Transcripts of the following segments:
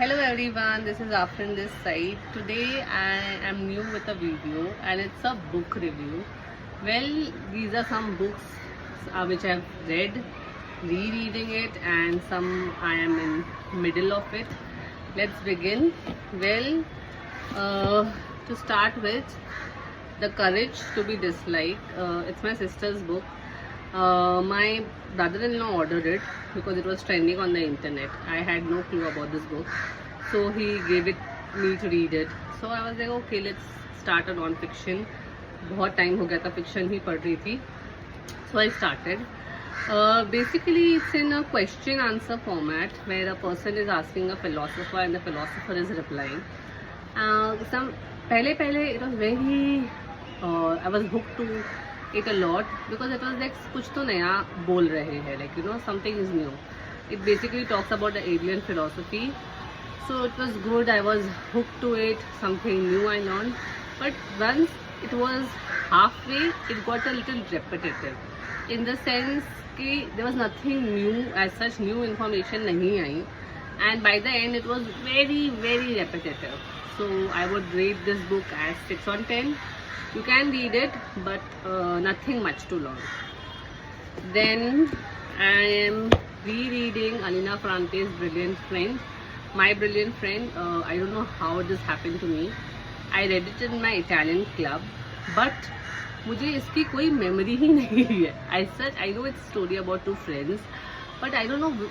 Hello everyone, this is Afrin this side. Today I am new with a video and it's a book review. Well, these are some books which I've read, rereading it, and some I am in middle of it. Let's begin. Well, to start with, The Courage to be Disliked. It's my sister's book. My brother-in-law ordered it because it was trending on the internet. I had no clue about this book, so he gave it me to read it. So I was like, okay, let's start a non-fiction. बहुत time हो गया था fiction ही पढ़ रही थी. So I started. Basically, it's in a question answer format where a person is asking a philosopher and the philosopher is replying. पहले it was very I was hooked to it a lot because it was like कुछ तो नया बोल रहे हैं, like something is new. It basically talks about the alien philosophy. So it was good. I was hooked to it. Something new I learned. But once it was halfway, it got a little repetitive. In the sense कि there was nothing new as such. New information नहीं आई. And by the end, it was very repetitive. So I would rate this book as 6 on 10. You can read it, but nothing much to learn. Then I am rereading Alina Ferrante's Brilliant Friend. My Brilliant Friend. I don't know how this happened to me. I read it in my Italian club, but मुझे इसकी कोई memory ही नहीं है. As such, I know it's a story about two friends, but I don't know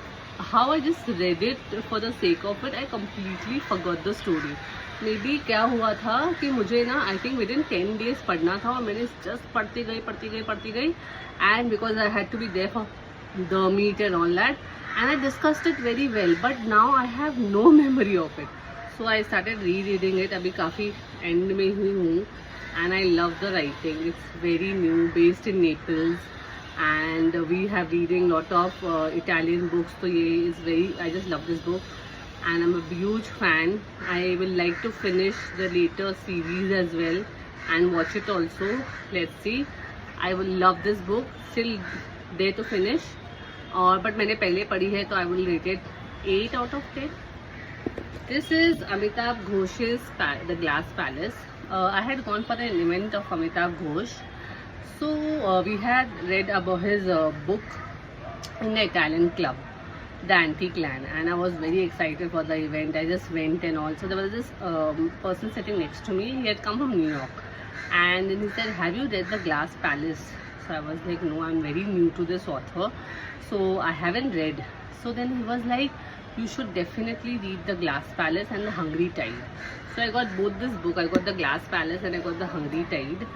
how I just read it for the sake of it. I completely forgot the story. May be क्या हुआ था कि मुझे ना I think within 10 days पढ़ना था और मैंने जस्ट पढ़ती गई and because I had to be there for the meet and all that and I discussed it very well but now I have no memory of it. So I started re reading इट. अभी काफ़ी end में ही हूँ and I love the writing. It's very new, based in Naples and we have reading lot of Italian books. So ये is very, I just love this book and I'm a huge fan. I will like to finish the later series as well and watch it also. Let's see. I will love this book. Still there to finish. और but मैंने पहले पढ़ी है तो I will rate it 8 out of 10. This is Amitabh Ghosh's The Glass Palace. I had gone for an event of Amitabh Ghosh. So we had read about his book in the Italian club, The Anti-Clan, and I was very excited for the event. I just went and all. So there was this person sitting next to me. He had come from New York, and then he said, "Have you read The Glass Palace?" So I was like, "No, I'm very new to this author, so I haven't read." So then he was like, "You should definitely read The Glass Palace and The Hungry Tide." So I got both this book. I got The Glass Palace and I got The Hungry Tide.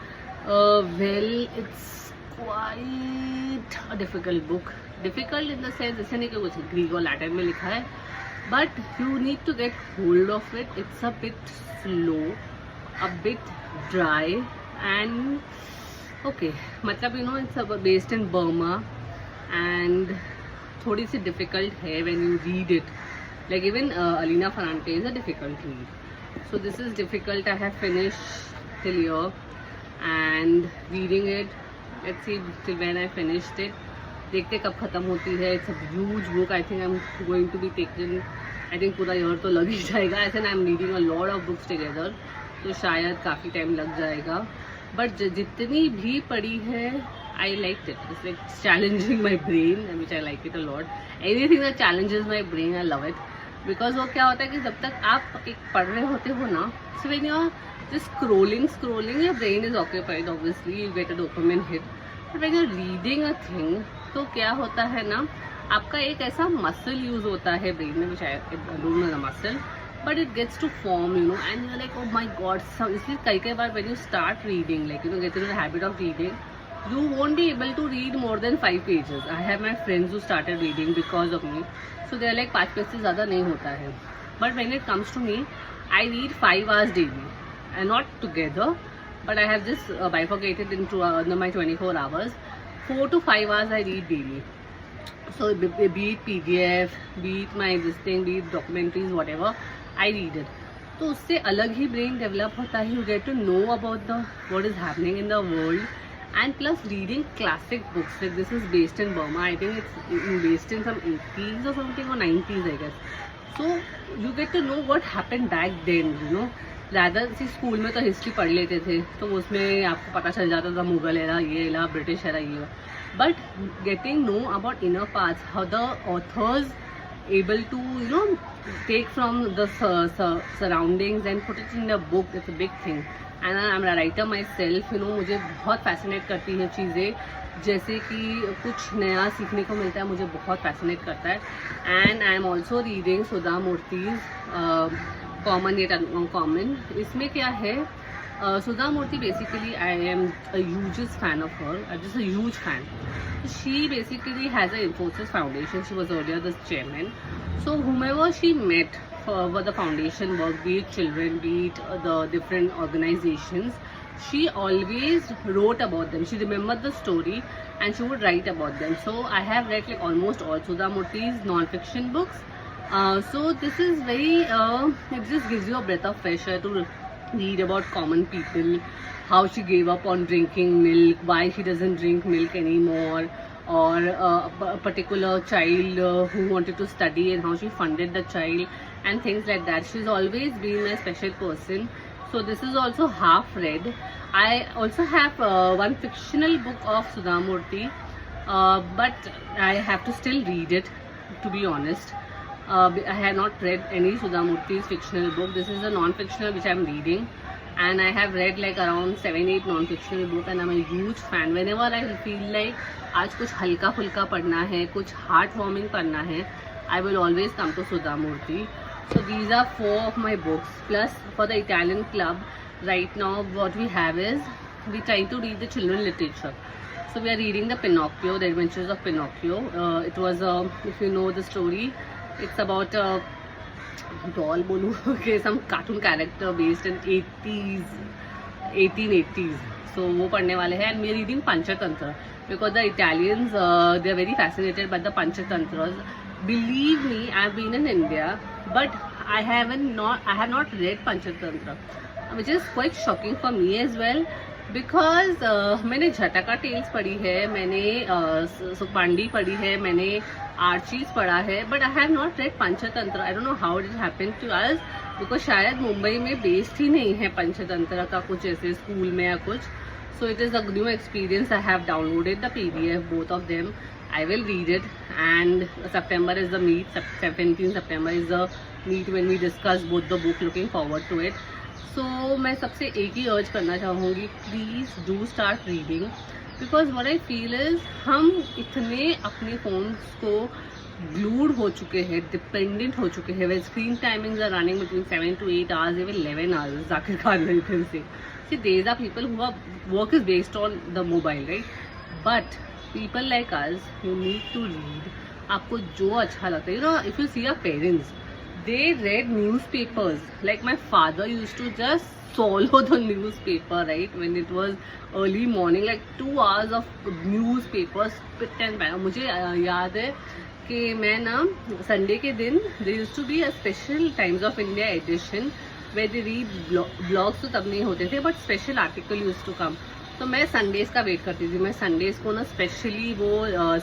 Well, it's quite a difficult book. Difficult in the sense ऐसे नहीं कि कुछ Greek और Latin में लिखा है, but you need to get hold of it. It's a bit slow, a bit dry, and okay, मतलब it's based in Burma and थोड़ी सी difficult है when you read it. Like even Alina Ferrante is a difficult read. So this is difficult. I have finished till here and reading it. Let's see till when I finished it. देखते कब ख़त्म होती है. It's a huge book. I think I'm going to be taking, I think पूरा year तो लग ही जाएगा. ऐसे ना I'm reading a lot of books together, तो शायद काफ़ी टाइम लग जाएगा. बट जितनी भी पढ़ी है I liked it. It's like challenging my brain, which I like it a lot. Anything that challenges my brain, I love it. Because वो क्या होता है कि जब तक आप एक पढ़ रहे होते हो ना, so when you're just scrolling, your brain is occupied. Obviously, you get a dopamine hit. But when you're reading a thing, तो क्या होता है ना, आपका एक ऐसा मसल यूज होता है ब्रेन में, which I don't know the muscle, but it gets to form, and you're like, oh my god. So इसलिए कई बार when you start reading, like get into the habit of reading, you won't be able to read more than 5 pages. I have my friends who started reading because of me, so they're like 5 pages से ज़्यादा नहीं होता है. But when it comes to me, I read 5 hours daily, and not together, but I have just bifurcated into my 24 hours. 4 to 5 hours I read daily. So be it PDF, be it my this thing, be it documentaries, whatever, I read it. तो उससे अलग ही brain develop होता है. You get to know about what is happening in the world, and plus reading classic books. Like this is based in Burma. I think it's based in some 80s or something, or 90s, I guess. So you get to know what happened back then, you know. ज़्यादा सी school में तो history पढ़ लेते थे, तो उसमें आपको पता चल जाता था मुगल एरा, ये एरा, ब्रिटिश एरा, ये. But getting know about inner parts, how the authors able to, you know, take from the surroundings and put it in a book, it's a big thing. And I'm a writer myself, you know, मुझे बहुत fascinate करती है चीज़ें, जैसे कि कुछ नया सीखने को मिलता है, मुझे बहुत fascinate करता है. And I'm also reading Sudha Murthy's common yet uncommon. इसमें क्या है, Sudha Murthy basically I am a hugest fan of her, I just a huge fan. She basically has a Infosys Foundation. She was earlier the chairman. So whomever she met for the foundation work, be it children, be it the different organizations, she always wrote about them. She remembered the story and she would write about them. So I have read like almost all Sudha Murty's non-fiction books. So this is very, it just gives you a breath of fresh air to read about common people, how she gave up on drinking milk, why she doesn't drink milk anymore, or a particular child who wanted to study and how she funded the child and things like that. She's always been a special person. So this is also half read. I also have one fictional book of Sudha Murty, but I have to still read it, to be honest. I have not read any Sudha Murty's fictional book. This is a non-fictional which I am reading, and I have read like around 7-8 non-fictional books, and I'm a huge fan. Whenever I feel like आज कुछ हल्का फुल्का पढ़ना है, कुछ heart warming पढ़ना है, I will always come to Sudha Murty. So these are 4 of my books. Plus for the Italian club, right now what we have is we try to read the children literature. So we are reading the Pinocchio, the Adventures of Pinocchio. It was if you know the story, it's about a doll बोलूँ okay, some cartoon character based in 1880s. So वो पढ़ने वाले हैं. And we are reading Panchatantra because the Italians they are very fascinated by the Panchatantras. Believe me, I've been in India, but I have not read Panchatantra, which is quite shocking for me as well. Because मैंने झटका tales पढ़ी है, मैंने सुपांडी पढ़ी है, मैंने Archies पढ़ा है, but I have not read Panchatantra. I don't know how it happen to us, because शायद मुंबई में बेस्ड ही नहीं है पंचतंत्र का कुछ ऐसे स्कूल में या कुछ. So it is a new experience. I have downloaded the PDF, both of them. I will read it, and September is the meet. 17 September is the meet when we discuss both the book. Looking forward to it. So मैं सबसे एक ही अर्ज करना चाहूँगी, please do start reading, because what I feel is हम इतने अपने phones को ग्लूड हो चुके हैं, डिपेंडेंट हो चुके हैं. Well screen timings are running between 7 to 8 hours, even 11 hours. Zakir Khan you can say. See, there are people who are work is based on the mobile, right? But people like us, you need to read. आपको जो अच्छा लगता है, you know, if you see our parents, they read newspapers. Like my father used to just swallow the newspaper, right, when it was early morning, like 2 hours of newspapers, spit and pan. मुझे याद है कि मैं ना Sunday के दिन there used to be a special Times of India edition where they read blogs. तो तब नहीं होते थे, but special article used to come. तो मैं संडेज का वेट करती थी. मैं संडेज को ना स्पेशली वो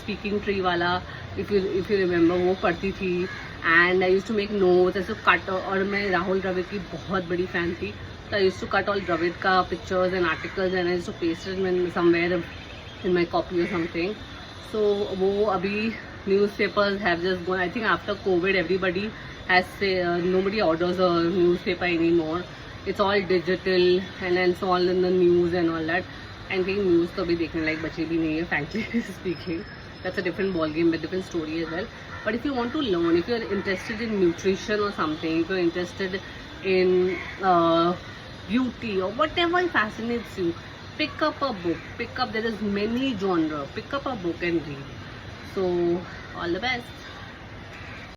स्पीकिंग ट्री वाला, इफ़ यू रिमेंबर, वो पढ़ती थी. And I use to make notes, ऐसे कट. और मैं राहुल द्रविड़ की बहुत बड़ी फ़ैन थी, तो I use to cut all Dravid का pictures and articles and I use to paste it somewhere in my copy और समथिंग. सो वो अभी newspapers have just gone. I think after covid everybody has nobody orders a newspaper anymore. It's all digital and it's all in the news and all that. And कहीं news तो अभी देखने लायक बचे भी नहीं है, frankly speaking. That's a different ball game with different story as well. But if you want to learn, if you're interested in nutrition or something, if you're interested in beauty or whatever fascinates you, pick up a book. There is many genre. Pick up a book and read. So all the best.